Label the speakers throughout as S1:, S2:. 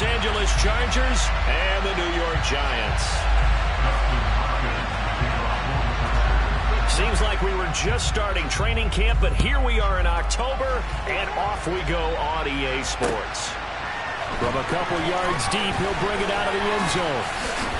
S1: Los Angeles Chargers and the New York Giants. Seems like we were just starting training camp, but here we are in October, and off we go on EA Sports. From a couple yards deep, he'll bring it out of the end zone.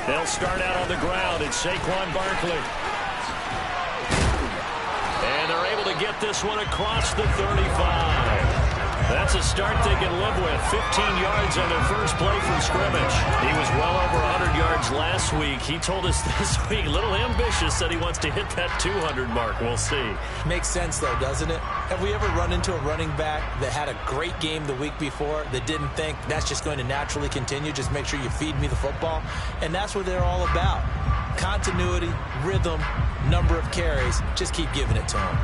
S1: They'll start out on the ground. It's Saquon Barkley. And they're able to get this one across the 35. That's a start they can live with. 15 yards on their first play from scrimmage. He was well over 100 yards last week. He told us this week, a little ambitious, said he wants to hit that 200 mark. We'll see.
S2: Makes sense, though, doesn't it? Have we ever run into a running back that had a great game the week before that didn't think that's just going to naturally continue? Just make sure you feed me the football. And that's what they're all about. Continuity, rhythm, number of carries. Just keep giving it to them.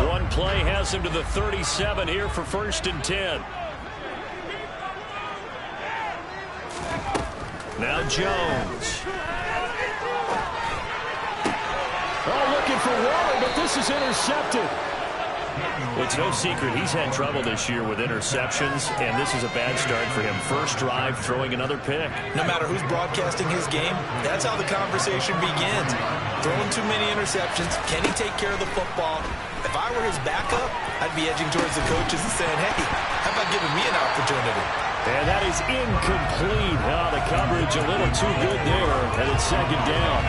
S1: One play has him to the 37 here for 1st and 10. Now Jones. Oh, looking for Waller, but this is intercepted. It's no secret he's had trouble this year with interceptions, and this is a bad start for him. First drive, throwing another pick.
S2: No matter who's broadcasting his game, that's how the conversation begins. Throwing too many interceptions. Can he take care of the football? If I were his backup, I'd be edging towards the coaches and saying, hey, how about giving me an opportunity?
S1: And that is incomplete. Oh, the coverage a little too good there, and it's 2nd down.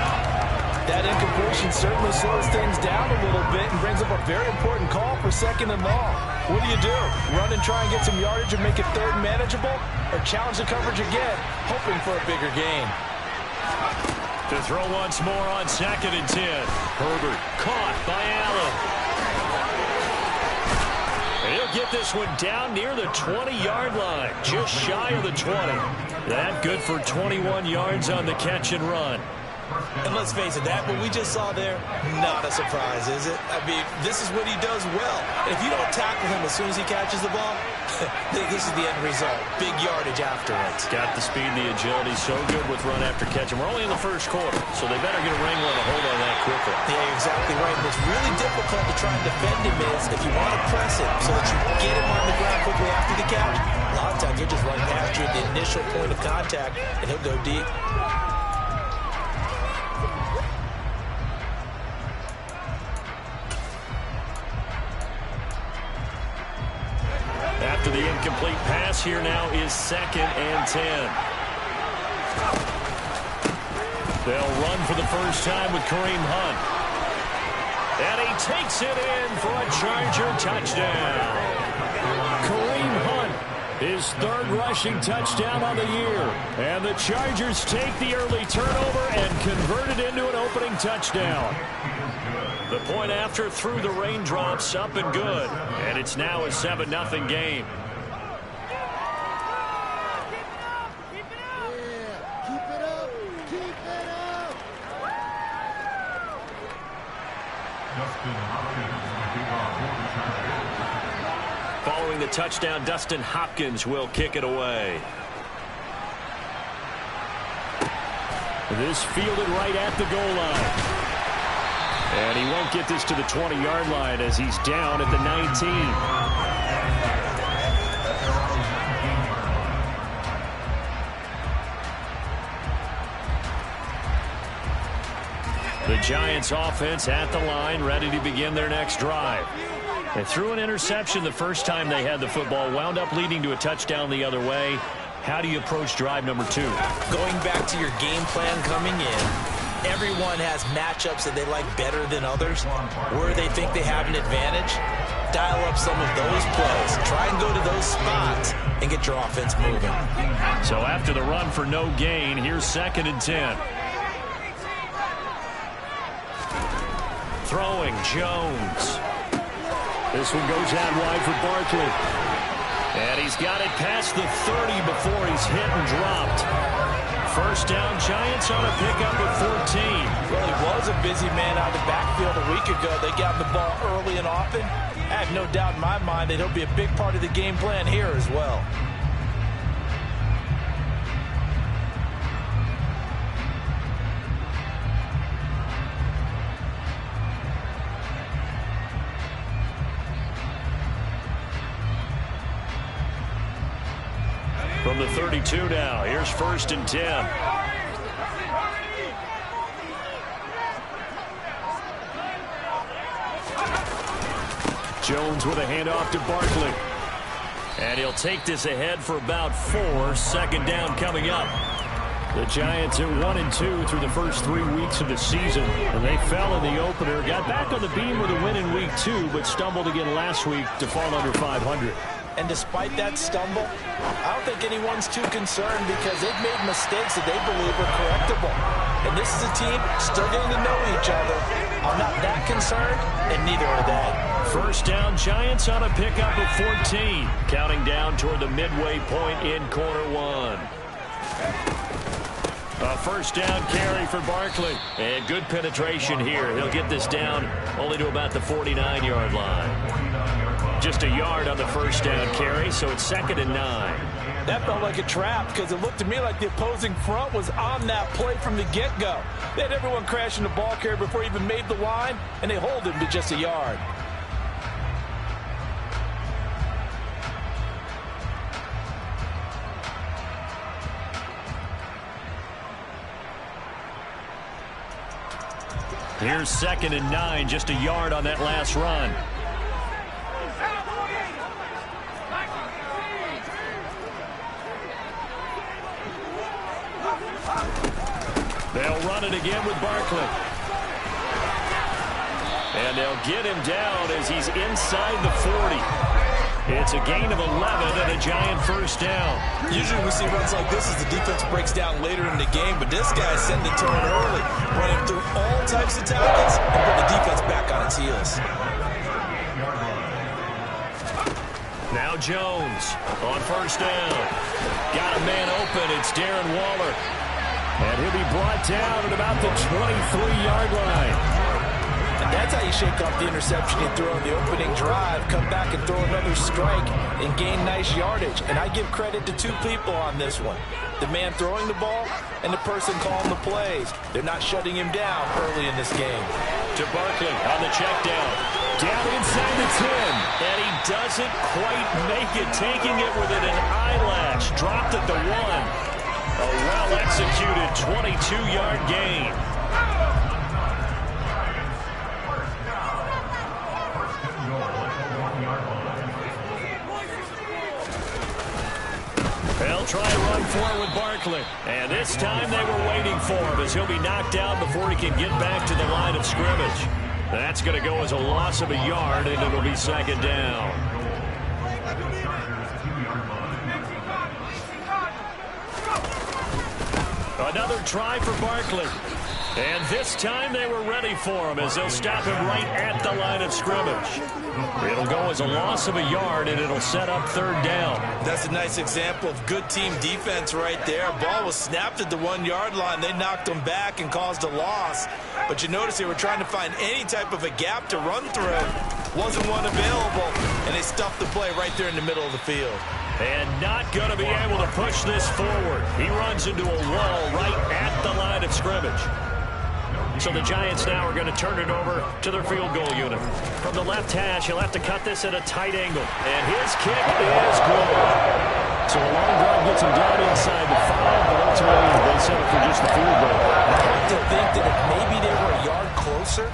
S2: That incompletion certainly slows things down a little bit and brings up a very important call for 2nd and long. What do? Run and try and get some yardage and make it 3rd manageable? Or challenge the coverage again, hoping for a bigger gain?
S1: To throw once more on 2nd and 10. Herbert caught by Allen. He'll get this one down near the 20-yard line, just shy of the 20. That good for 21 yards on the catch and run.
S2: And let's face it, that what we just saw there, not a surprise, is it? I mean, this is what he does well. And if you don't tackle him as soon as he catches the ball, this is the end result. Big yardage afterwards.
S1: Got the speed and the agility, so good with run after catch. And we're only in the 1st quarter, so they better get a wrangle and a hold on that quickly.
S2: Yeah, you're exactly right. What's really difficult to try and defend him is if you want to press it so that you get him on the ground quickly after the catch. A lot of times he'll just run past you at the initial point of contact, and he'll go deep.
S1: After the incomplete pass, here now is 2nd and 10. They'll run for the first time with Kareem Hunt. And he takes it in for a Charger touchdown. Kareem Hunt, his 3rd rushing touchdown on the year. And the Chargers take the early turnover and convert it into an opening touchdown. The point after through the raindrops, up and good. And it's now a 7-0 game. Following the touchdown, Dustin Hopkins will kick it away. This fielded right at the goal line. And he won't get this to the 20-yard line as he's down at the 19. The Giants offense at the line, ready to begin their next drive. They threw an interception the first time they had the football, wound up leading to a touchdown the other way. How do you approach drive number 2?
S2: Going back to your game plan coming in, everyone has matchups that they like better than others. Where they think they have an advantage, dial up some of those plays. Try and go to those spots and get your offense moving.
S1: So after the run for no gain, here's 2nd and 10. Throwing Jones. This one goes out wide for Barkley. And he's got it past the 30 before he's hit and dropped. First down, Giants on a pickup at 14.
S2: Well, he was a busy man out of the backfield a week ago. They got the ball early and often. I have no doubt in my mind that he'll be a big part of the game plan here as well.
S1: From the 32 now, here's 1st and 10. Jones with a handoff to Barkley. And he'll take this ahead for about 4. 2nd down coming up. The Giants are 1-2 through the first 3 weeks of the season. And they fell in the opener, got back on the beam with a win in week 2, but stumbled again last week to fall under 500.
S2: And despite that stumble, I don't think anyone's too concerned because they've made mistakes that they believe are correctable. And this is a team still getting to know each other. I'm not that concerned, and neither are they.
S1: First down, Giants on a pickup of 14. Counting down toward the midway point in quarter 1. A first down carry for Barkley. And good penetration here. He'll get this down only to about the 49-yard line. Just a yard on the first down carry, so it's 2nd and 9.
S2: That felt like a trap because it looked to me like the opposing front was on that play from the get-go. They had everyone crashing the ball carrier before he even made the line, and they hold him to just a yard.
S1: Here's 2nd and 9, just a yard on that last run. They'll run it again with Barkley. And they'll get him down as he's inside the 40. It's a gain of 11 and a Giant first down.
S2: Usually we see runs like this as the defense breaks down later in the game, but this guy's setting the tone early, running through all types of tackles and put the defense back on its heels.
S1: Now Jones on first down. Got a man open. It's Darren Waller. And he'll be brought down at about the 23-yard line.
S2: And that's how you shake off the interception you throw in the opening drive, come back and throw another strike and gain nice yardage. And I give credit to 2 people on this one. The man throwing the ball and the person calling the plays. They're not shutting him down early in this game.
S1: To Barkley on the check down. Down inside the 10. And he doesn't quite make it, taking it within an eyelash. Dropped at the 1. A well-executed 22-yard gain. They'll try to run forward with Barkley. And this time they were waiting for him as he'll be knocked out before he can get back to the line of scrimmage. That's going to go as a loss of a yard, and it'll be 2nd down. Another try for Barkley. And this time they were ready for him as they'll stop him right at the line of scrimmage. It'll go as a loss of a yard, and it'll set up 3rd down.
S2: That's a nice example of good team defense right there. Ball was snapped at the 1-yard line. They knocked him back and caused a loss. But you notice they were trying to find any type of a gap to run through. Wasn't one available, and they stuffed the play right there in the middle of the field.
S1: And not going to be able to push this forward. He runs into a wall right at the line of scrimmage. So the Giants now are going to turn it over to their field goal unit. From the left hash, he'll have to cut this at a tight angle. And his kick is good. So a long drive gets him down inside the 5, but ultimately they settle for just the field goal.
S2: I have to think that if maybe they were a yard closer,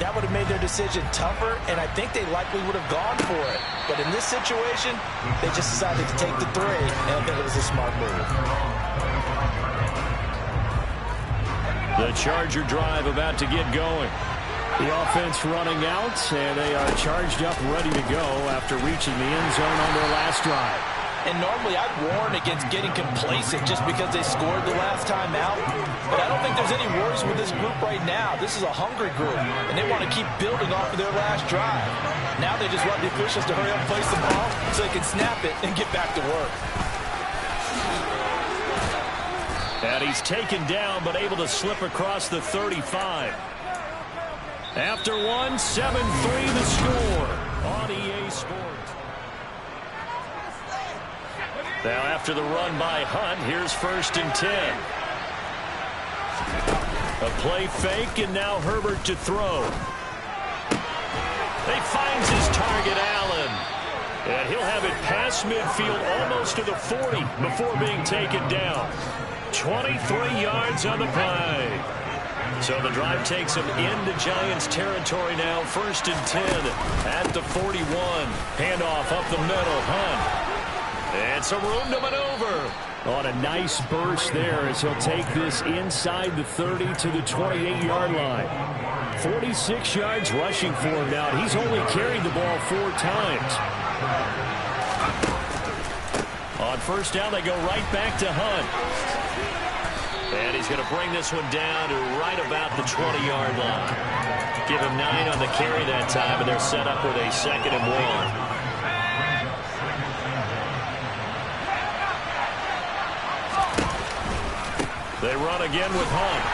S2: that would have made their decision tougher, and I think they likely would have gone for it. But in this situation, they just decided to take the 3, and I think it was a smart move.
S1: The Charger drive about to get going. The offense running out, and they are charged up, ready to go after reaching the end zone on their last drive.
S2: And normally I'd warn against getting complacent just because they scored the last time out. But I don't think there's any worries with this group right now. This is a hungry group, and they want to keep building off of their last drive. Now they just want the officials to hurry up and place the ball so they can snap it and get back to work.
S1: And he's taken down but able to slip across the 35. After one, 7-3 the score on EA Sports. Now after the run by Hunt, here's 1st and 10. A play fake, and now Herbert to throw. He finds his target, Allen. And he'll have it past midfield almost to the 40 before being taken down. 23 yards on the play. So the drive takes him into Giants territory now. 1st and 10 at the 41. Handoff up the middle. Hunt. And some room to maneuver. On a nice burst there as he'll take this inside the 30 to the 28-yard line. 46 yards rushing for him now. He's only carried the ball 4 times. On 1st down, they go right back to Hunt. And he's going to bring this one down to right about the 20-yard line. Give him 9 on the carry that time, and they're set up with a 2nd and 1. They run again with Hunt.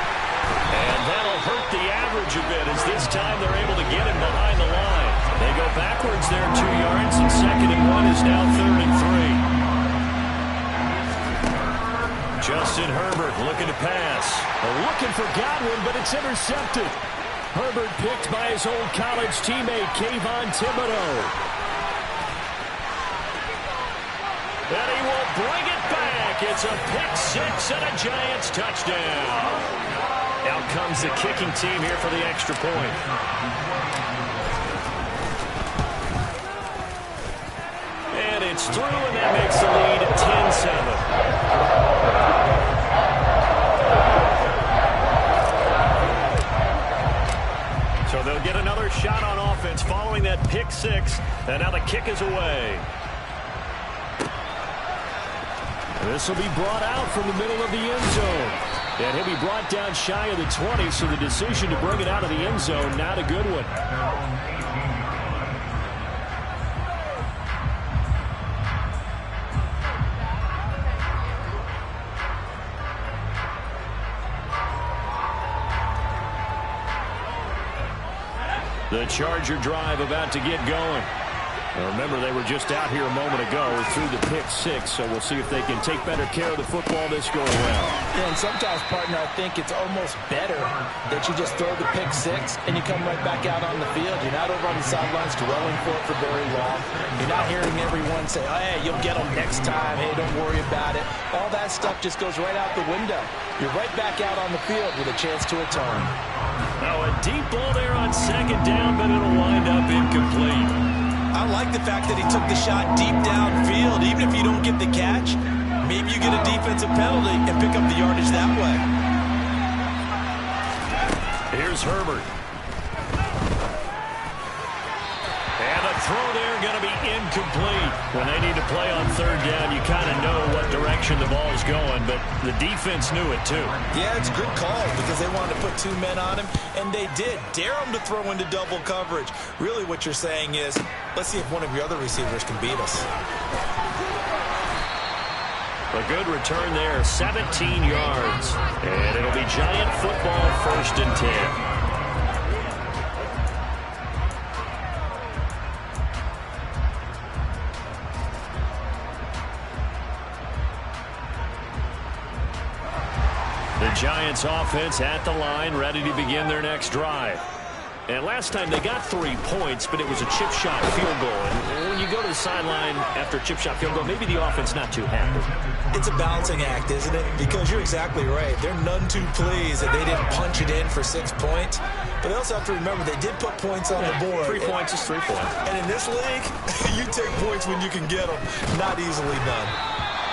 S1: And that'll hurt the average a bit as this time they're able to get him behind the line. They go backwards there 2 yards, and 2nd and 1 is now 3rd and 3. Justin Herbert looking to pass. They're looking for Godwin, but it's intercepted. Herbert picked by his old college teammate, Kayvon Thibodeau. And he will bring it back. It's a pick 6 and a Giants touchdown. Out comes the kicking team here for the extra point. And it's through, and that makes the lead 10-7. So they'll get another shot on offense following that pick 6, and now the kick is away. This will be brought out from the middle of the end zone. And he'll be brought down shy of the 20, so the decision to bring it out of the end zone, not a good one. The Charger drive about to get going. Now remember, they were just out here a moment ago through the pick 6, so we'll see if they can take better care of the football this go around.
S2: Yeah, and sometimes, partner, I think it's almost better that you just throw the pick 6 and you come right back out on the field. You're not over on the sidelines dwelling for it for very long. You're not hearing everyone say, oh, hey, you'll get them next time. Hey, don't worry about it. All that stuff just goes right out the window. You're right back out on the field with a chance to atone.
S1: Now a deep ball there on 2nd down, but it'll wind up incomplete.
S2: I like the fact that he took the shot deep downfield. Even if you don't get the catch, maybe you get a defensive penalty and pick up the yardage that way.
S1: Here's Herbert. And a throw there going to be incomplete. When they need to play on 3rd down, you kind of know what direction the ball is going, but the defense knew it too.
S2: Yeah, it's a good call because they wanted to put 2 men on him, and they did. Dare him to throw into double coverage. Really what you're saying is, let's see if one of your other receivers can beat us.
S1: A good return there, 17 yards. And it'll be Giant football, 1st and 10. The Giants offense at the line, ready to begin their next drive. And last time they got 3 points, but it was a chip shot field goal. And when you go to the sideline after a chip shot field goal, maybe the offense not too happy.
S2: It's a balancing act, isn't it? Because you're exactly right. They're none too pleased that they didn't punch it in for 6 points. But they also have to remember they did put points on the board.
S1: 3 points is 3 points.
S2: And in this league, you take points when you can get them. Not easily done.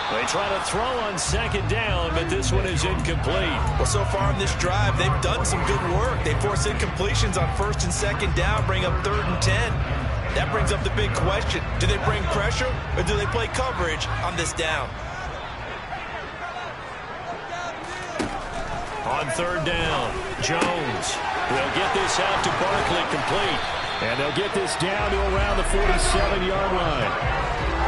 S1: They try to throw on 2nd down, but this one is incomplete.
S2: Well, so far in this drive, they've done some good work. They force incompletions on 1st and 2nd down, bring up 3rd and 10. That brings up the big question. Do they bring pressure or do they play coverage on this down?
S1: On third down, Jones. They'll get this out to Barkley complete. And they'll get this down to around the 47-yard line.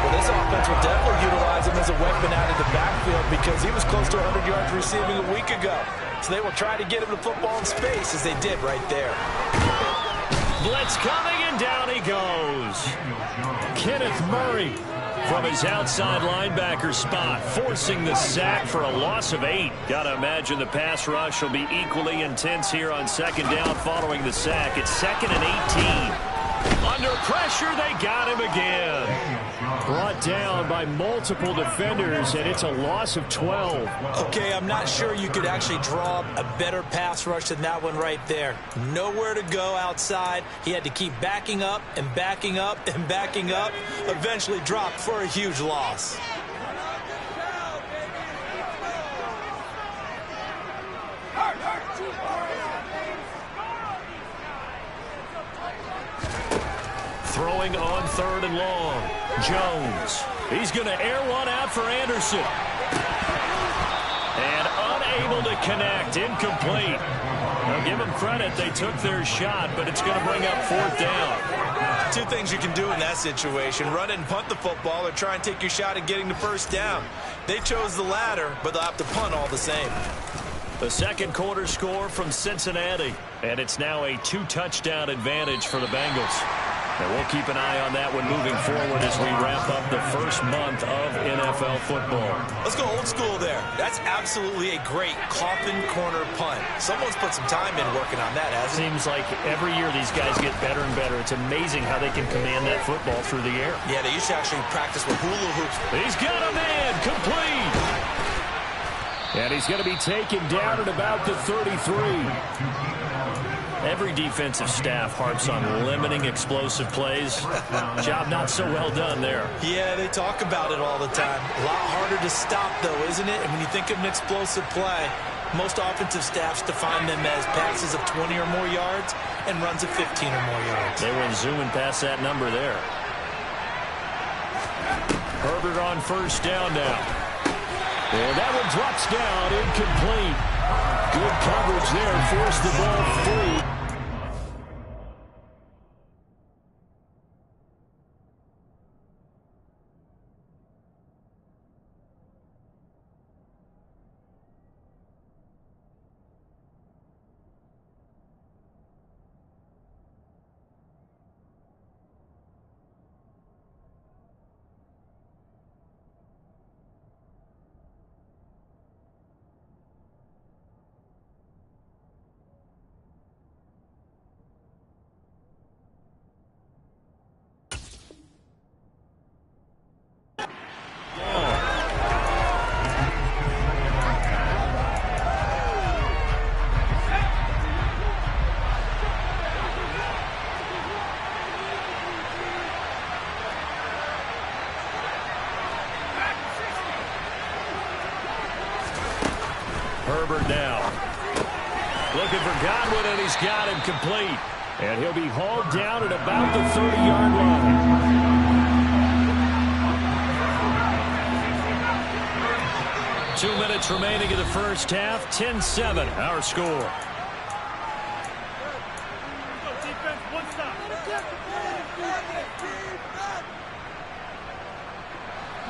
S2: Well, this offense will definitely utilize him as a weapon out of the backfield because he was close to 100 yards receiving a week ago. So they will try to get him the football in space as they did right there.
S1: Blitz coming, and down he goes. Kenneth Murray from his outside linebacker spot, forcing the sack for a loss of 8. Got to imagine the pass rush will be equally intense here on second down following the sack. It's 2nd and 18. Under pressure, they got him again. Brought down by multiple defenders, and it's a loss of 12.
S2: Okay, I'm not sure you could actually draw a better pass rush than that one right there. Nowhere to go outside. He had to keep backing up and backing up and backing up. Eventually dropped for a huge loss.
S1: Throwing on third and long. Jones. He's going to air one out for Anderson. And unable to connect. Incomplete. Now give them credit. They took their shot, but it's going to bring up 4th down.
S2: Two things you can do in that situation. Run it and punt the football or try and take your shot at getting the first down. They chose the latter, but they'll have to punt all the same.
S1: The second quarter score from Cincinnati. And it's now a 2-touchdown advantage for the Bengals. And we'll keep an eye on that one moving forward as we wrap up the first month of NFL football.
S2: Let's go old school there. That's absolutely a great coffin corner punt. Someone's put some time in working on that, hasn't it?
S1: Seems like every year these guys get better and better. It's amazing how they can command that football through the air.
S2: Yeah, they used to actually practice with hula hoops.
S1: He's got a man complete. And he's going to be taken down at about the 33. Every defensive staff harps on limiting explosive plays. Job not so well done there.
S2: Yeah, they talk about it all the time. A lot harder to stop, though, isn't it? And when you think of an explosive play, most offensive staffs define them as passes of 20 or more yards and runs of 15 or more yards.
S1: They went zooming past that number there. Herbert on first down now. And that one drops down, incomplete. Good coverage there, forced the ball free. Herbert now. Looking for Godwin, and he's got him complete. And he'll be hauled down at about the 30-yard line. Two minutes remaining in the first half. 10-7, our score.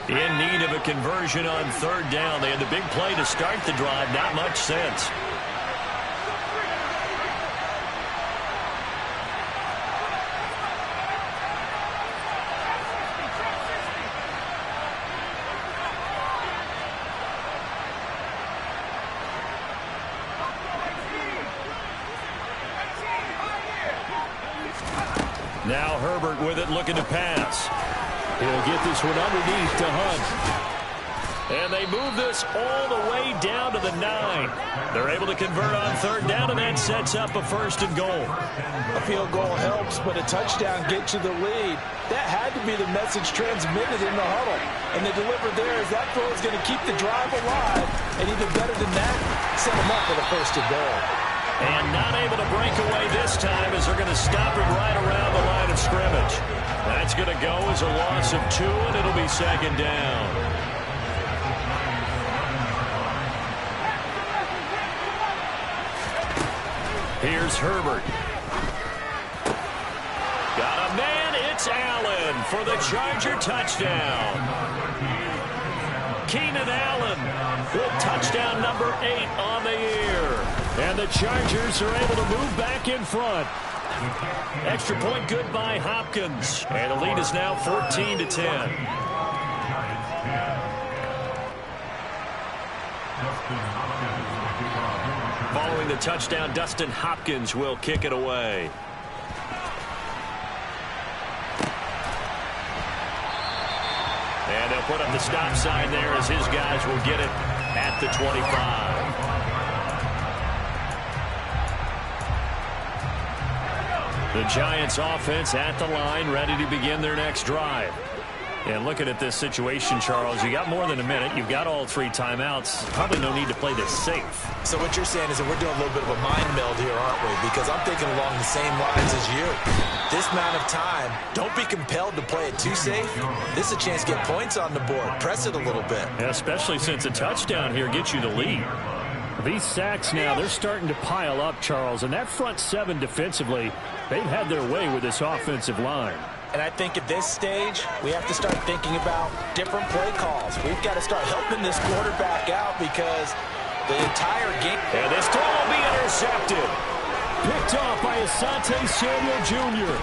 S1: In need of a conversion on third down. They had the big play to start the drive. Not much sense. Now Herbert with it, looking to pass. He'll get this one underneath to Hunt. And they move this all the way down to the 9. They're able to convert on third down, and that sets up a first and goal.
S2: A field goal helps, but a touchdown gets you the lead. That had to be the message transmitted in the huddle. And they delivered there as that throw is going to keep the drive alive. And even better than that, set them up for the first and goal.
S1: And not able to break away this time as they're going to stop it right around the line of scrimmage. going to go as a loss of 2, and it'll be second down. Here's Herbert. Got a man. It's Allen for the Charger touchdown. Keenan Allen with touchdown number 8 on the year. And the Chargers are able to move back in front. Extra point good by Hopkins. And the lead is now 14-10. Following the touchdown, Dustin Hopkins will kick it away. And they'll put up the stop sign there as his guys will get it at the 25. The Giants offense at the line, ready to begin their next drive. And looking at this situation, Charles, you got more than a minute. You've got all 3 timeouts. Probably no need to play this safe.
S2: So what you're saying is that we're doing a little bit of a mind meld here, aren't we? Because I'm thinking along the same lines as you. This amount of time, don't be compelled to play it too safe. This is a chance to get points on the board. Press it a little bit.
S1: Yeah, especially since a touchdown here gets you the lead. These sacks now, they're starting to pile up, Charles. And that front 7 defensively, they've had their way with this offensive line.
S2: And I think at this stage, we have to start thinking about different play calls. We've got to start helping this quarterback out because the entire game...
S1: And this throw will be intercepted. Picked off by Asante Samuel Jr.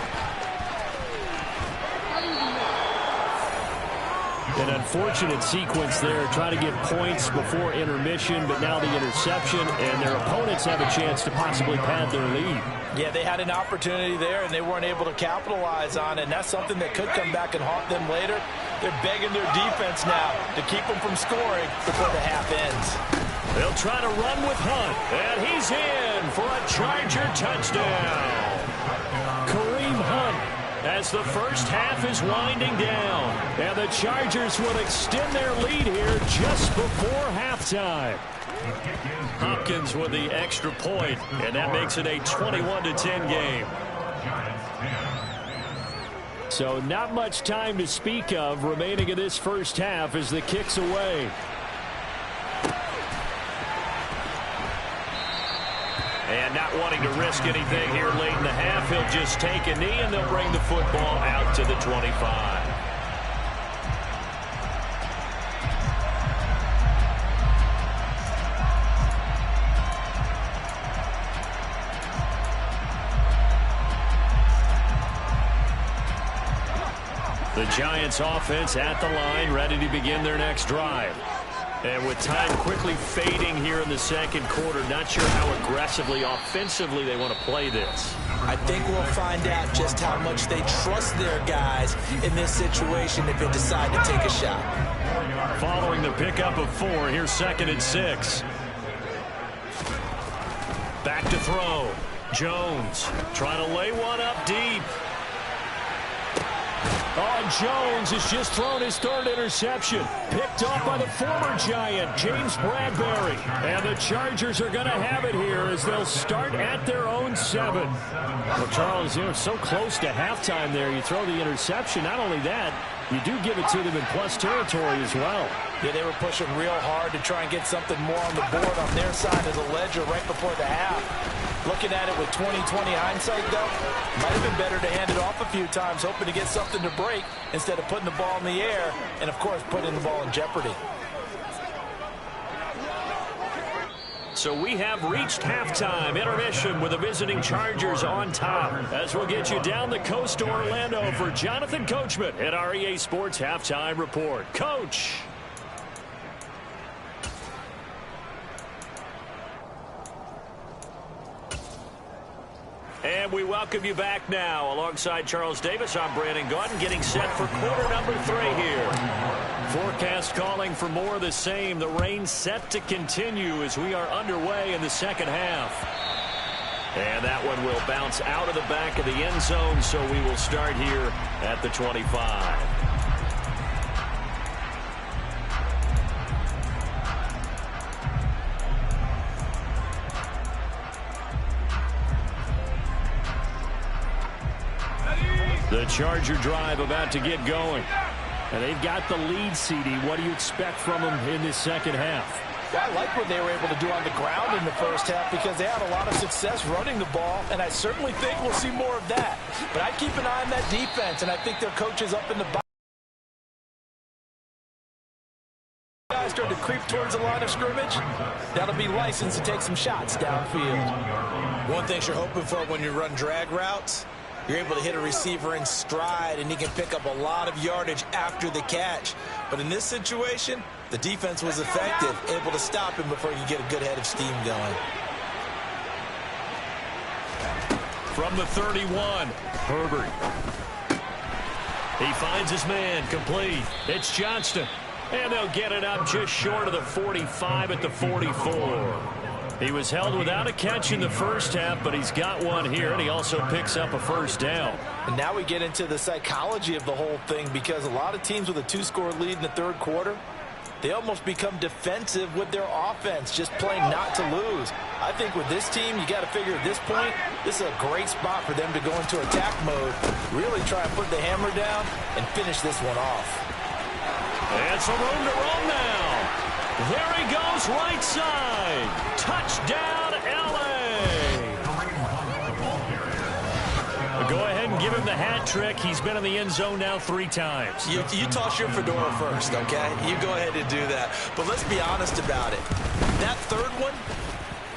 S1: An unfortunate sequence there, trying to get points before intermission, but now the interception, and their opponents have a chance to possibly pad their lead.
S2: Yeah, they had an opportunity there, and they weren't able to capitalize on it, and that's something that could come back and haunt them later. They're begging their defense now to keep them from scoring before the half ends.
S1: They'll try to run with Hunt, and he's in for a Charger touchdown. Kareem Hunt, as the first half is winding down, and the Chargers will extend their lead here just before halftime. Hopkins with the extra point, and that makes it a 21-10 game. So not much time to speak of remaining in this first half as the kick's away. And not wanting to risk anything here late in the half, he'll just take a knee, and they'll bring the football out to the 25. The Giants offense at the line, ready to begin their next drive. And with time quickly fading here in the second quarter, not sure how aggressively, offensively they want to play this.
S2: I think we'll find out just how much they trust their guys in this situation if they decide to take a shot.
S1: Following the pickup of 4, here's 2nd and 6. Back to throw. Jones trying to lay one up deep. Oh, Jones has just thrown his 3rd interception. Picked off by the former Giant, James Bradbury. And the Chargers are going to have it here as they'll start at their own 7. Well, Charles, so close to halftime there. You throw the interception. Not only that, you do give it to them in plus territory as well.
S2: Yeah, they were pushing real hard to try and get something more on the board on their side of the ledger right before the half. Looking at it with 20/20 hindsight, though, might have been better to hand it off a few times, hoping to get something to break instead of putting the ball in the air and, of course, putting the ball in jeopardy.
S1: So we have reached halftime, intermission with the visiting Chargers on top. As we'll get you down the coast to Orlando for Jonathan Coachman at our EA Sports Halftime Report. Coach. And we welcome you back now. Alongside Charles Davis, I'm Brandon Gaudin, getting set for quarter number 3 here. Forecast calling for more of the same. The rain set to continue as we are underway in the second half. And that one will bounce out of the back of the end zone, so we will start here at the 25. The Charger drive about to get going. And they've got the lead, CD. What do you expect from them in this second half?
S2: Well, I like what they were able to do on the ground in the first half because they had a lot of success running the ball, and I certainly think we'll see more of that. But I'd keep an eye on that defense, and I think their coaches up in the box start to creep towards the line of scrimmage. That'll be licensed to take some shots downfield. One thing you're hoping for when you run drag routes, you're able to hit a receiver in stride, and he can pick up a lot of yardage after the catch. But in this situation, the defense was effective, able to stop him before you get a good head of steam going.
S1: From the 31, Herbert. He finds his man, complete. It's Johnston. And they'll get it up just short of the 45 at the 44. He was held without a catch in the first half, but he's got one here, and he also picks up a first down.
S2: And now we get into the psychology of the whole thing, because a lot of teams with a 2-score lead in the third quarter, they almost become defensive with their offense, just playing not to lose. I think with this team, you got to figure at this point, this is a great spot for them to go into attack mode, really try and put the hammer down and finish this one off.
S1: And some room to roam now. There he goes, right side. Touchdown, L.A. Go ahead and give him the hat trick. He's been in the end zone now 3 times.
S2: You toss your fedora first, okay? You go ahead and do that. But let's be honest about it. That third one,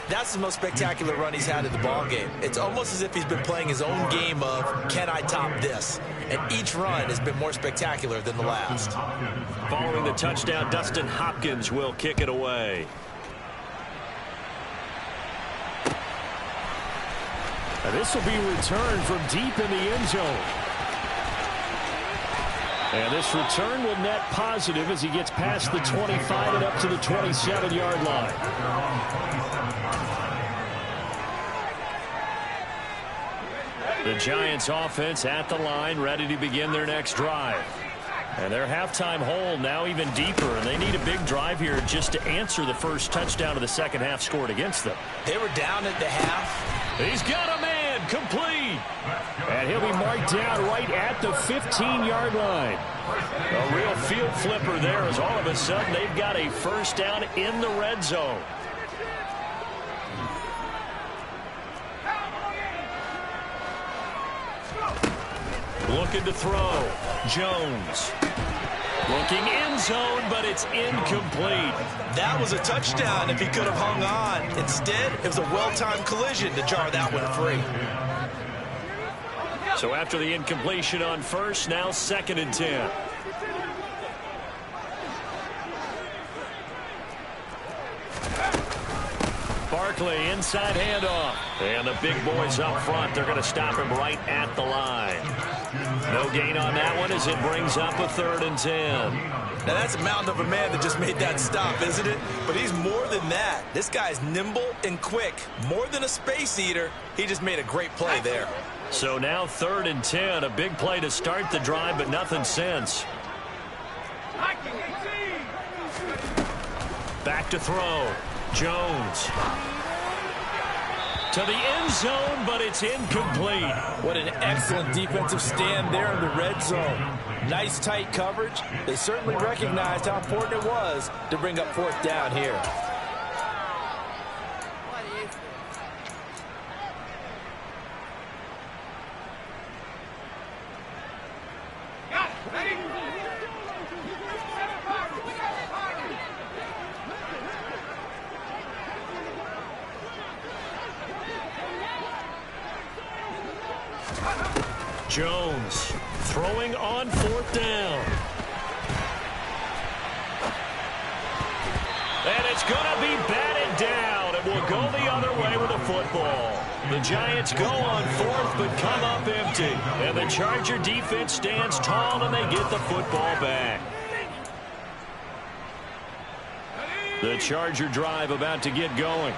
S2: that's the most spectacular run he's had in the ballgame. It's almost as if he's been playing his own game of, can I top this? And each run has been more spectacular than the last.
S1: Following the touchdown, Dustin Hopkins will kick it away. And this will be returned from deep in the end zone. And this return will net positive as he gets past the 25 and up to the 27-yard line. The Giants offense at the line, ready to begin their next drive. And their halftime hole now even deeper, and they need a big drive here just to answer the first touchdown of the second half scored against them.
S2: They were down at the half.
S1: He's got a man, complete. And he'll be marked down right at the 15-yard line. A real field flipper there, as all of a sudden they've got a first down in the red zone. Looking to throw. Jones. Looking end zone, but it's incomplete.
S2: That was a touchdown if he could have hung on. Instead, it was a well-timed collision to jar that one free.
S1: So after the incompletion on first, now 2nd and 10. Barkley, inside handoff. And the big boys up front, they're going to stop him right at the line. No gain on that one as it brings up a 3rd and 10.
S2: Now that's a mountain of a man that just made that stop, isn't it? But he's more than that. This guy's nimble and quick. More than a space eater, he just made a great play there.
S1: So now 3rd and 10, a big play to start the drive, but nothing since. Back to throw. Jones. To the end zone, but it's incomplete.
S2: What an excellent defensive stand there in the red zone. Nice tight coverage. They certainly recognized how important it was to bring up 4th down here.
S1: Jones throwing on 4th down. And it's going to be batted down. It will go the other way with the football. The Giants go on 4th but come up empty. And the Charger defense stands tall and they get the football back. The Charger drive about to get going.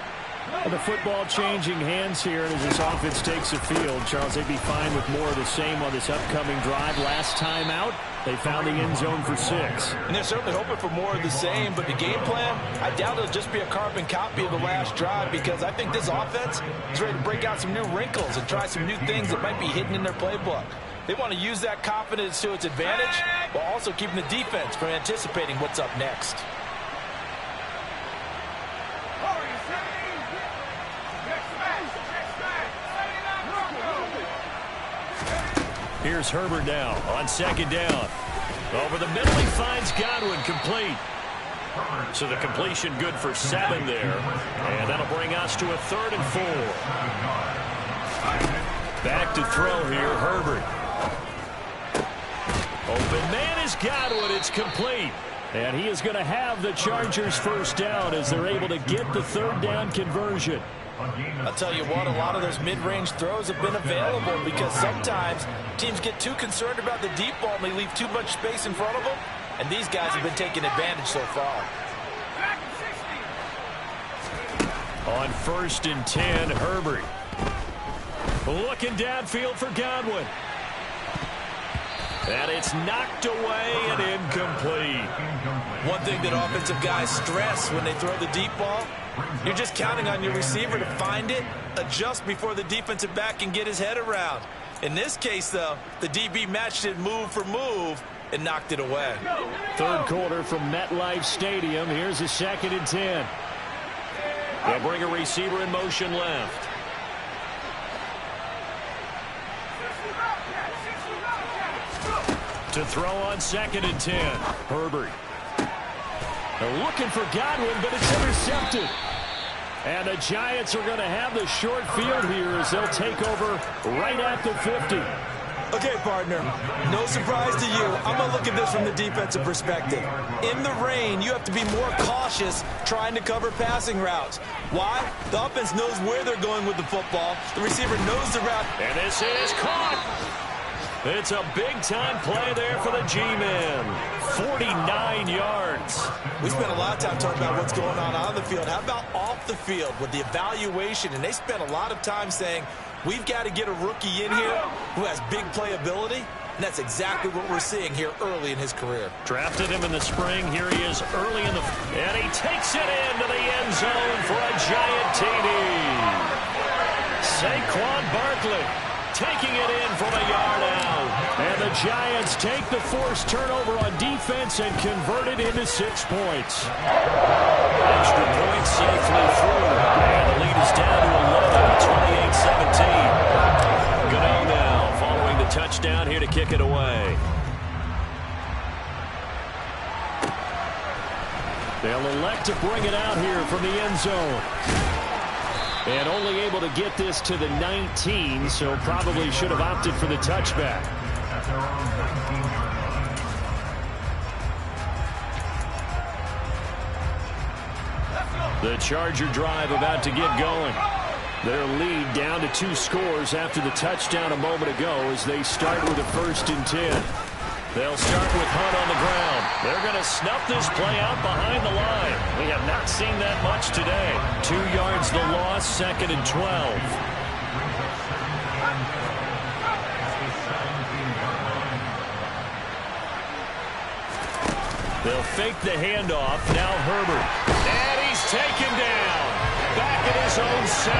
S1: And the football changing hands here as this offense takes the field. Charles, they'd be fine with more of the same on this upcoming drive. Last time out, they found the end zone for 6.
S2: And they're certainly hoping for more of the same, but the game plan, I doubt it'll just be a carbon copy of the last drive, because I think this offense is ready to break out some new wrinkles and try some new things that might be hidden in their playbook. They want to use that confidence to its advantage while also keeping the defense from anticipating what's up next.
S1: Here's Herbert now on second down. Over the middle, he finds Godwin, complete. So the completion good for 7 there. And that'll bring us to a 3rd and 4. Back to throw here, Herbert. Open man is Godwin. It's complete. And he is going to have the Chargers first down as they're able to get the 3rd down conversion.
S2: I'll tell you what, a lot of those mid-range throws have been available because sometimes teams get too concerned about the deep ball and they leave too much space in front of them. And these guys have been taking advantage so far.
S1: On 1st and 10, Herbert. Looking downfield for Godwin. And it's knocked away and incomplete.
S2: One thing that offensive guys stress when they throw the deep ball, you're just counting on your receiver to find it, adjust before the defensive back can get his head around. In this case, though, the DB matched it move for move and knocked it away.
S1: 3rd quarter from MetLife Stadium. Here's a 2nd and 10. They'll bring a receiver in motion left. To throw on 2nd and 10. Herbert. They're looking for Godwin, but it's intercepted. And the Giants are going to have the short field here as they'll take over right at the 50.
S2: Okay, partner, no surprise to you. I'm going to look at this from the defensive perspective. In the rain, you have to be more cautious trying to cover passing routes. Why? The offense knows where they're going with the football. The receiver knows the route.
S1: And this is caught. It's a big-time play there for the G-men. 49 yards.
S2: We spent a lot of time talking about what's going on the field. How about off the field with the evaluation? And they spent a lot of time saying, we've got to get a rookie in here who has big playability. And that's exactly what we're seeing here early in his career.
S1: Drafted him in the spring. Here he is early in the... And he takes it into the end zone for a giant TD. Saquon Barkley taking it in from a yard out. And the Giants take the forced turnover on defense and convert it into 6 points. Extra point safely through. And the lead is down to 11, 28-17. Gano now following the touchdown here to kick it away. They'll elect to bring it out here from the end zone. And only able to get this to the 19, so probably should have opted for the touchback. The Charger drive about to get going. Their lead down to 2 scores after the touchdown a moment ago as they start with a 1st and 10. They'll start with Hunt on the ground. They're going to snuff this play out behind the line. We have not seen that much today. 2 yards the loss, 2nd and 12. They'll fake the handoff. Now Herbert. And he's taken down. Back at his own 7.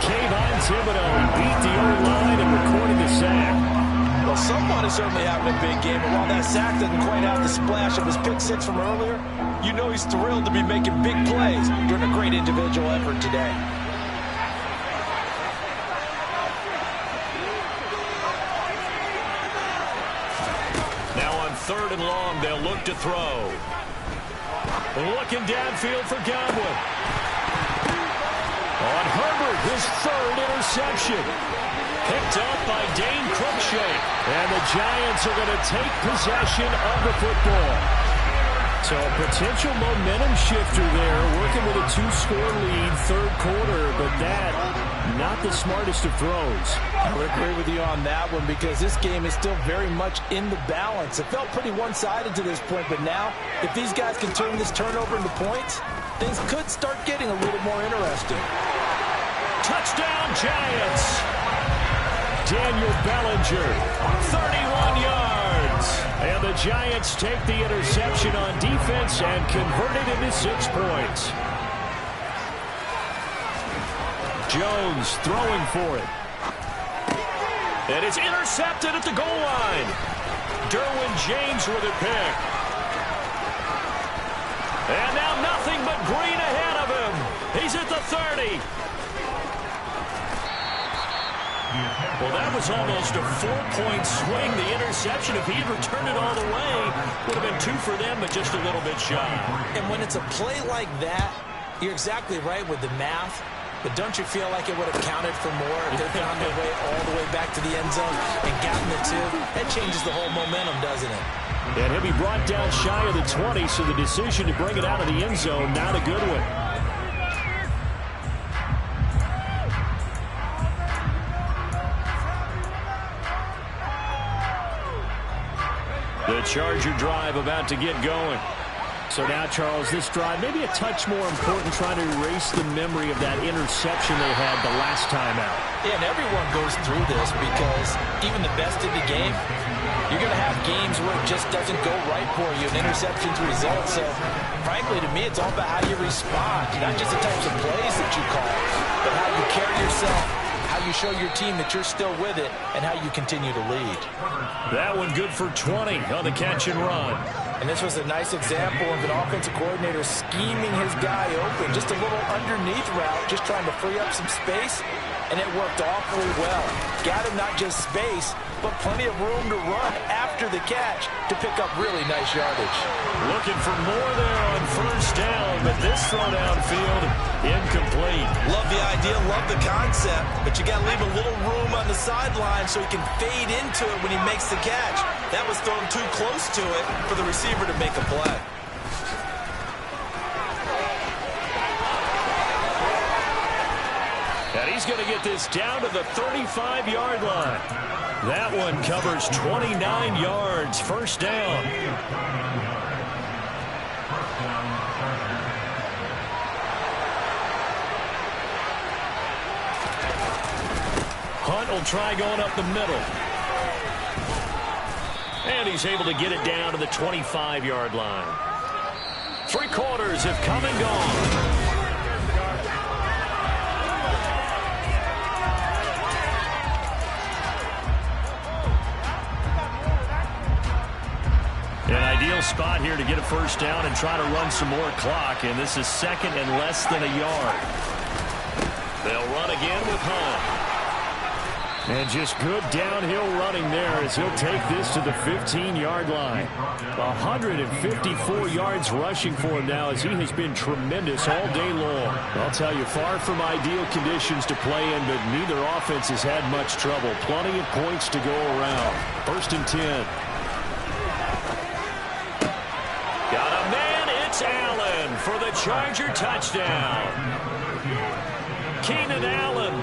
S1: Kayvon Thibodeau beat the O-line and recorded the sack.
S2: Well, someone is certainly having a big game, and while that sack doesn't quite have the splash of his pick 6 from earlier, you know he's thrilled to be making big plays during a great individual effort today.
S1: Now on 3rd and long, they'll look to throw. Looking downfield for Godwin. On Herbert, his 3rd interception. Picked up by Dane Cruikshank. And the Giants are going to take possession of the football. So a potential momentum shifter there, working with a 2-score lead, 3rd quarter, but that, not the smartest of throws.
S2: I would agree with you on that one because this game is still very much in the balance. It felt pretty one-sided to this point, but now, if these guys can turn this turnover into points, things could start getting a little more interesting.
S1: Touchdown, Giants! Daniel Bellinger, 31 yards. And the Giants take the interception on defense and convert it into 6 points. Jones throwing for it. And it's intercepted at the goal line. Derwin James with it picked. And now nothing but green ahead of him. He's at the 30. Well, that was almost a 4-point swing. The interception, if he had returned it all the way, would have been 2 for them, but just a little bit shy.
S2: And when it's a play like that, you're exactly right with the math. But don't you feel like it would have counted for more if they found their way all the way back to the end zone and gotten the 2? That changes the whole momentum, doesn't it?
S1: And he'll be brought down shy of the 20, so the decision to bring it out of the end zone, not a good one. The Charger drive about to get going. So now, Charles, this drive maybe a touch more important, trying to erase the memory of that interception they had the last time out.
S2: Yeah, and everyone goes through this because even the best of the game, you're going to have games where it just doesn't go right for you, and interceptions result. So, frankly, to me, it's all about how you respond, not just the types of plays that you call, but how you carry yourself, how you show your team that you're still with it, and how you continue to lead.
S1: That one good for 20 on the catch and run.
S2: And this was a nice example of an offensive coordinator scheming his guy open. Just a little underneath route, just trying to free up some space, and it worked awfully well. Got him not just space, but plenty of room to run after the catch to pick up really nice yardage.
S1: Looking for more there on first down, but this throw downfield, incomplete.
S2: Love the idea, love the concept, but you got to leave a little room on the sideline so he can fade into it when he makes the catch. That was thrown too close to it for the receiver to make a play.
S1: And he's going to get this down to the 35-yard line. That one covers 29 yards, first down. Hunt will try going up the middle. And he's able to get it down to the 25-yard line. 3 quarters have come and gone. An ideal spot here to get a first down and try to run some more clock. And this is second and less than a yard. They'll run again with Hunt. And just good downhill running there as he'll take this to the 15-yard line. 154 yards rushing for him now as he has been tremendous all day long. I'll tell you, far from ideal conditions to play in, but neither offense has had much trouble. Plenty of points to go around. First and 10. Got a man, it's Allen for the Charger touchdown. Keenan Allen,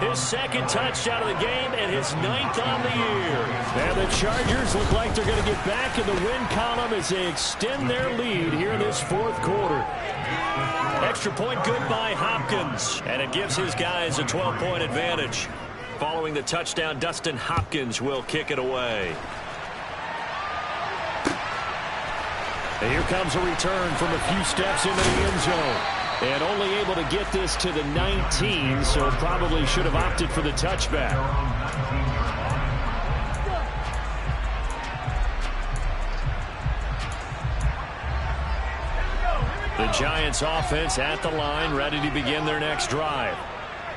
S1: his second touchdown of the game and his 9th on the year. And the Chargers look like they're going to get back in the win column as they extend their lead here in this 4th quarter. Extra point good by Hopkins, and it gives his guys a 12-point advantage. Following the touchdown, Dustin Hopkins will kick it away. And here comes a return from a few steps into the end zone. And only able to get this to the 19, so probably should have opted for the touchback. The Giants offense at the line, ready to begin their next drive.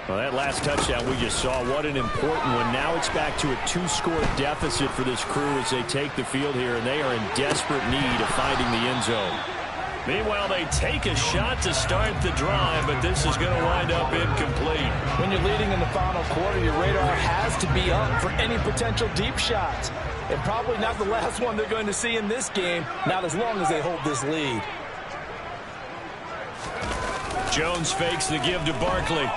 S1: Well, that last touchdown we just saw, what an important one. Now it's back to a 2-score deficit for this crew as they take the field here, and they are in desperate need of finding the end zone. Meanwhile, they take a shot to start the drive, but this is going to wind up incomplete.
S2: When you're leading in the final quarter, your radar has to be up for any potential deep shots. And probably not the last one they're going to see in this game, not as long as they hold this lead.
S1: Jones fakes the give to Barkley.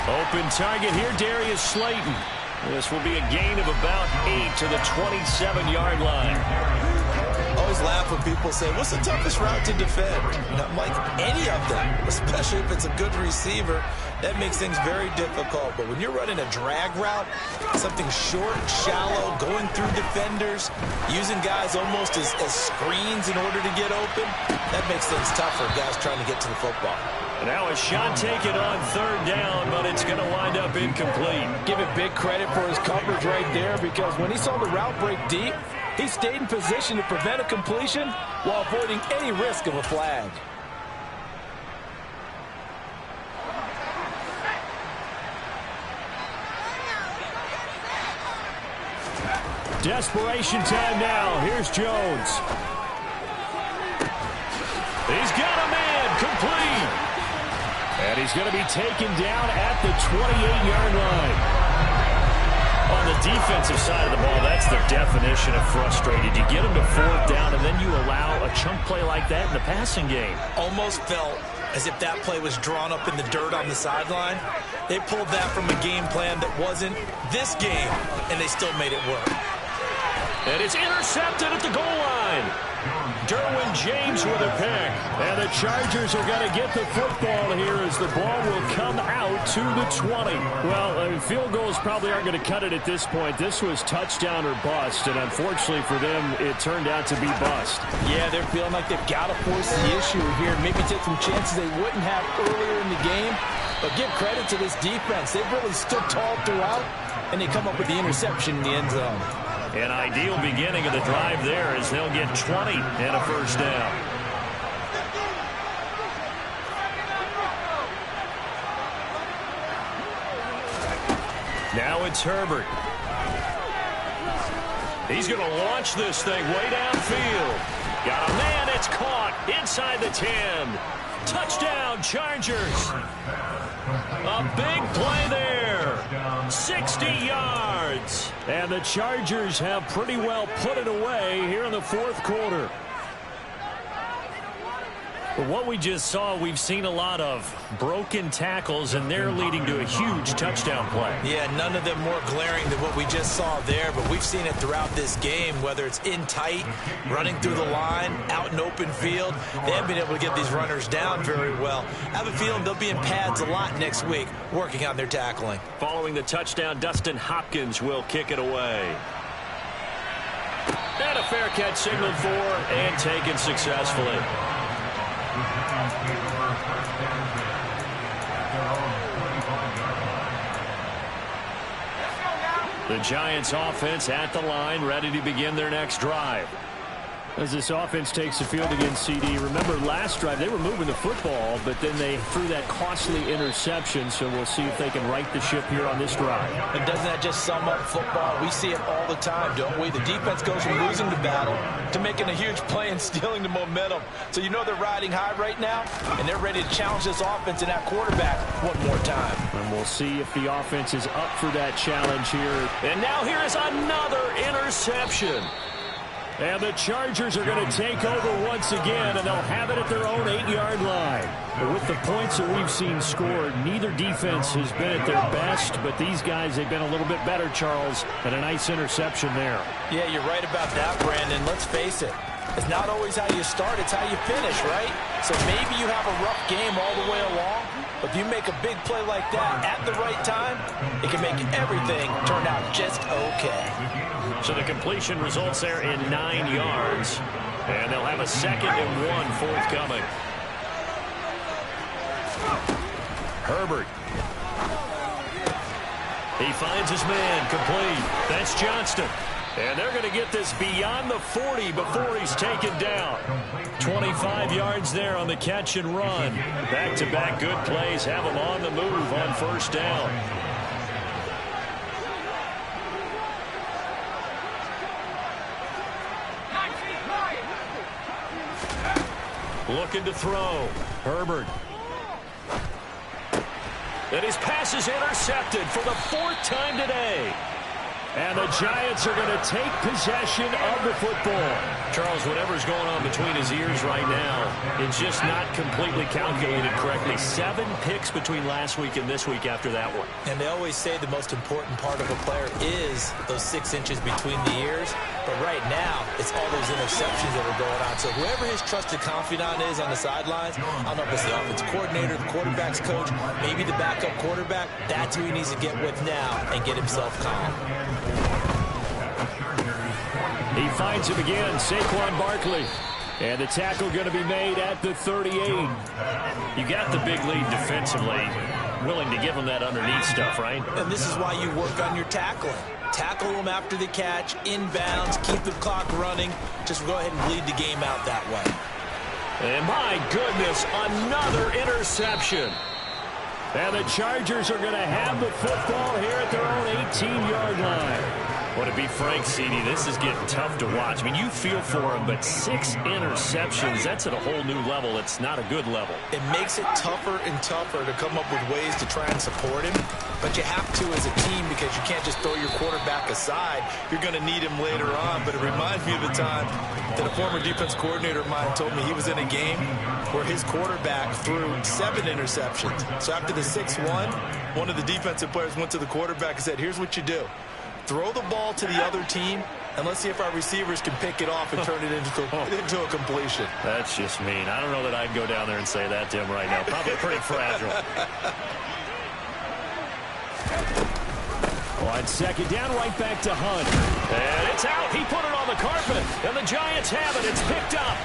S1: Open target here, Darius Slayton. This will be a gain of about 8 to the 27-yard line.
S2: Always laugh when people say, what's the toughest route to defend? And I'm like, any of them, especially if it's a good receiver. That makes things very difficult. But when you're running a drag route, something short, shallow, going through defenders, using guys almost as screens in order to get open, that makes things tough for guys trying to get to the football.
S1: And now a shot taken on third down, but it's going to wind up incomplete.
S3: Give it big credit for his coverage right there, because when he saw the route break deep, he stayed in position to prevent a completion while avoiding any risk of a flag.
S1: Desperation time now. Here's Jones. He's got a man complete. And he's going to be taken down at the 28-yard line. On the defensive side of the ball, that's the definition of frustrated. You get them to fourth down, and then you allow a chunk play like that in the passing game.
S2: Almost felt as if that play was drawn up in the dirt on the sideline. They pulled that from a game plan that wasn't this game, and they still made it work.
S1: And it's intercepted at the goal line. Derwin James with a pick. And the Chargers are going to get the football here as the ball will come out to the 20. Well, field goals probably aren't going to cut it at this point. This was touchdown or bust, and unfortunately for them, it turned out to be bust.
S3: Yeah, they're feeling like they've got to force the issue here. Maybe take some chances they wouldn't have earlier in the game. But give credit to this defense. They've really stood tall throughout, and they come up with the interception in the end zone.
S1: An ideal beginning of the drive there as they'll get 20 and a first down. Now it's Herbert. He's going to launch this thing way downfield. Got a man, it's caught inside the 10. Touchdown, Chargers. A big play there. 60 yards. And the Chargers have pretty well put it away here in the fourth quarter. But what we just saw, we've seen a lot of broken tackles, and they're leading to a huge touchdown play.
S2: Yeah, none of them more glaring than what we just saw there, but we've seen it throughout this game, whether it's in tight, running through the line, out in open field. They haven't been able to get these runners down very well. I have a feeling they'll be in pads a lot next week, working on their tackling.
S1: Following the touchdown, Dustin Hopkins will kick it away. And a fair catch signaled for and taken successfully. The Giants offense at the line, ready to begin their next drive. As this offense takes the field against CD, remember last drive they were moving the football, but then they threw that costly interception, so we'll see if they can right the ship here on this drive.
S3: And doesn't that just sum up football? We see it all the time, don't we? The defense goes from losing the battle to making a huge play and stealing the momentum. So you know they're riding high right now, and they're ready to challenge this offense and that quarterback one more time.
S1: And we'll see if the offense is up for that challenge here. And now here is another interception. And the Chargers are going to take over once again, and they'll have it at their own 8-yard line. But with the points that we've seen scored, neither defense has been at their best, but these guys, they've been a little bit better, Charles, and a nice interception there.
S3: Yeah, you're right about that, Brandon. Let's face it. It's not always how you start, it's how you finish, right? So maybe you have a rough game all the way along, but if you make a big play like that at the right time, it can make everything turn out just okay.
S1: So the completion results there in 9 yards, and they'll have a 2nd and 1 forthcoming. Herbert. He finds his man complete. That's Johnston. And they're going to get this beyond the 40 before he's taken down. 25 yards there on the catch and run. Back-to-back good plays have him on the move on first down. Looking to throw. Herbert. And his pass is intercepted for the 4th time today. And the Giants are going to take possession of the football. Charles, whatever's going on between his ears right now, it's just not completely calculated correctly. 7 picks between last week and this week after that one.
S2: And they always say the most important part of a player is those 6 inches between the ears. But right now, it's all those interceptions that are going on. So whoever his trusted confidant is on the sidelines, I don't know if it's the offense coordinator, the quarterback's coach, maybe the backup quarterback, that's who he needs to get with now and get himself calm.
S1: He finds him again, Saquon Barkley. And the tackle going to be made at the 38. You got the big lead defensively. Willing to give them that underneath stuff, right?
S2: And this is why you work on your tackling. Tackle them after the catch, inbounds, keep the clock running. Just go ahead and bleed the game out that way.
S1: And my goodness, another interception. And the Chargers are going to have the football here at their own 18-yard line. Would it be frank, CD? This is getting tough to watch. I mean, you feel for him, but 6 interceptions, that's at a whole new level. It's not a good level.
S2: It makes it tougher and tougher to come up with ways to try and support him. But you have to as a team because you can't just throw your quarterback aside. You're going to need him later on. But it reminds me of the time that a former defense coordinator of mine told me he was in a game where his quarterback threw 7 interceptions. So after the 6-1, one of the defensive players went to the quarterback and said, here's what you do. Throw the ball to the other team, and let's see if our receivers can pick it off and turn it into a completion.
S1: That's just mean. I don't know that I'd go down there and say that to him right now. Probably pretty fragile. On second down, right back to Hunt. And it's out. He put it on the carpet, and the Giants have it. It's picked up.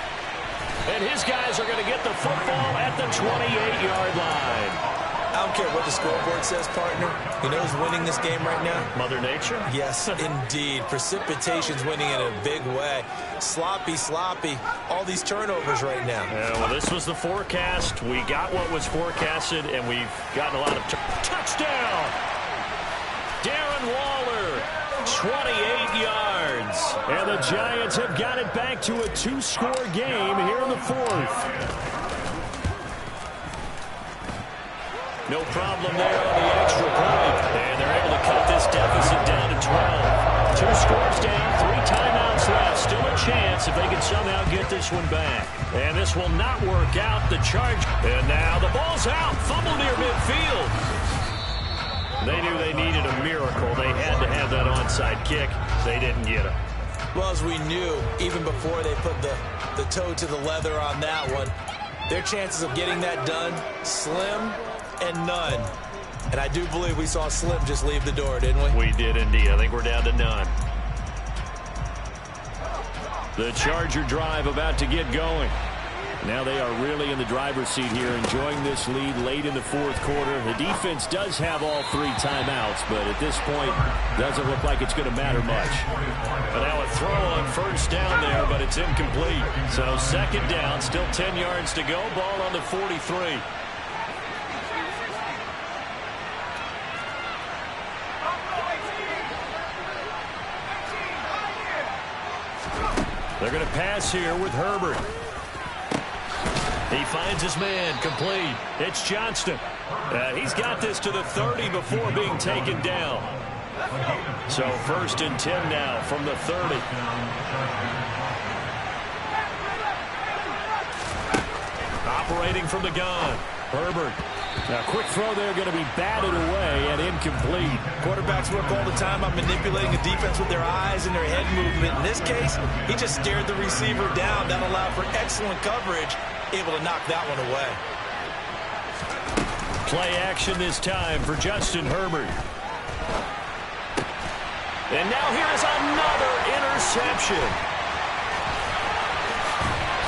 S1: And his guys are going to get the football at the 28-yard line.
S2: I don't care what the scoreboard says, partner. You know who's winning this game right now?
S1: Mother Nature?
S2: Yes, indeed. Precipitation's winning in a big way. Sloppy. All these turnovers right now.
S1: Yeah, well, this was the forecast. We got what was forecasted, and we've gotten a lot of touchdown. Darren Waller, 28 yards. And the Giants have got it back to a 2-score game here in the 4th. No problem there on the extra point. And they're able to cut this deficit down to 12. 2 scores down, 3 timeouts left. Still a chance if they can somehow get this one back. And this will not work out. The charge. And now the ball's out. Fumble near midfield. They knew they needed a miracle. They had to have that onside kick. They didn't get it.
S2: Well, as we knew, even before they put the toe to the leather on that one, their chances of getting that done, slim and none. And I do believe we saw Slim just leave the door, didn't we?
S1: We did indeed. I think we're down to none. The Charger drive about to get going. Now they are really in the driver's seat here, enjoying this lead late in the 4th quarter. The defense does have all 3 timeouts, but at this point, doesn't look like it's going to matter much. But now a throw on first down there, but it's incomplete. So second down, still 10 yards to go. Ball on the 43. They're going to pass here with Herbert. He finds his man, complete. It's Johnston. He's got this to the 30 before being taken down. So 1st and 10 now from the 30. Operating from the gun. Herbert. Now, quick throw there, going to be batted away and incomplete.
S2: Quarterbacks work all the time on manipulating a defense with their eyes and their head movement. In this case, he just stared the receiver down. That allowed for excellent coverage, able to knock that one away.
S1: Play action this time for Justin Herbert. And now here's another interception.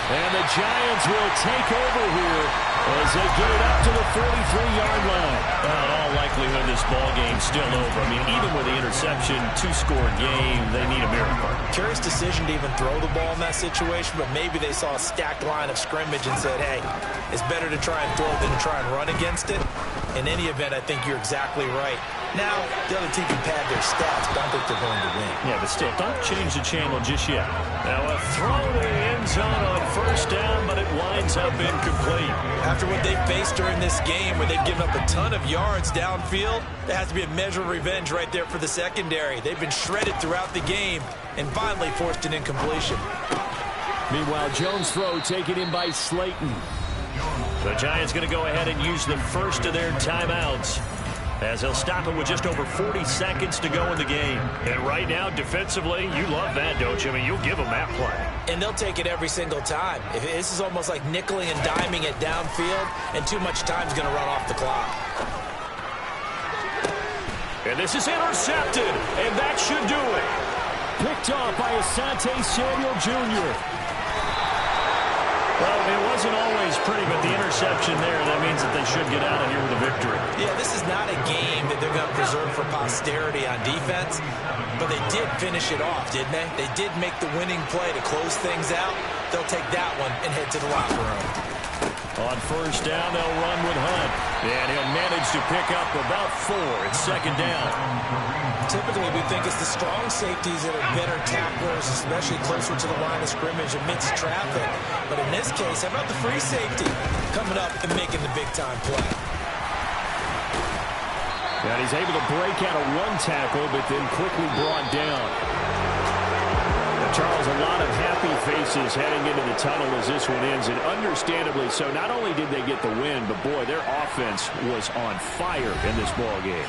S1: And the Giants will take over here as they get it up to the 43-yard line. Well, in all likelihood, this ball game's still over. I mean, even with the interception, 2-score game, they need a miracle.
S2: Curious decision to even throw the ball in that situation, but maybe they saw a stacked line of scrimmage and said, hey, it's better to try and throw than to try and run against it. In any event, I think you're exactly right. Now, the other team can pad their stats, but I don't think they're going to win.
S1: Yeah, but still, don't change the channel just yet. Now, a throw to the end zone on first down, but it winds up incomplete.
S2: After what they faced during this game, where they've given up a ton of yards downfield, there has to be a measure of revenge right there for the secondary. They've been shredded throughout the game and finally forced an incompletion.
S1: Meanwhile, Jones' throw taken in by Slayton. The Giants going to go ahead and use the first of their timeouts, as he'll stop it with just over 40 seconds to go in the game. And right now, defensively, you love that, don't you? I mean, you'll give them that play.
S2: And they'll take it every single time. This is almost like nickeling and diming it downfield, and too much time's going to run off the clock.
S1: And this is intercepted, and that should do it. Picked off by Asante Samuel Jr. Well, it wasn't always pretty, but the interception there, that means that they should get out of here with a victory.
S2: Yeah, this is not a game that they're going to preserve for posterity on defense, but they did finish it off, didn't they? They did make the winning play to close things out. They'll take that one and head to the locker room.
S1: On first down, they'll run with Hunt. And he'll manage to pick up about 4. It's second down.
S2: Typically, we think it's the strong safeties that are better tacklers, especially closer to the line of scrimmage amidst traffic. But in this case, how about the free safety coming up and making the big-time play?
S1: And he's able to break out of one tackle, but then quickly brought down. Charles, a lot of happy faces heading into the tunnel as this one ends, and understandably so. Not only did they get the win, but boy, their offense was on fire in this ball game.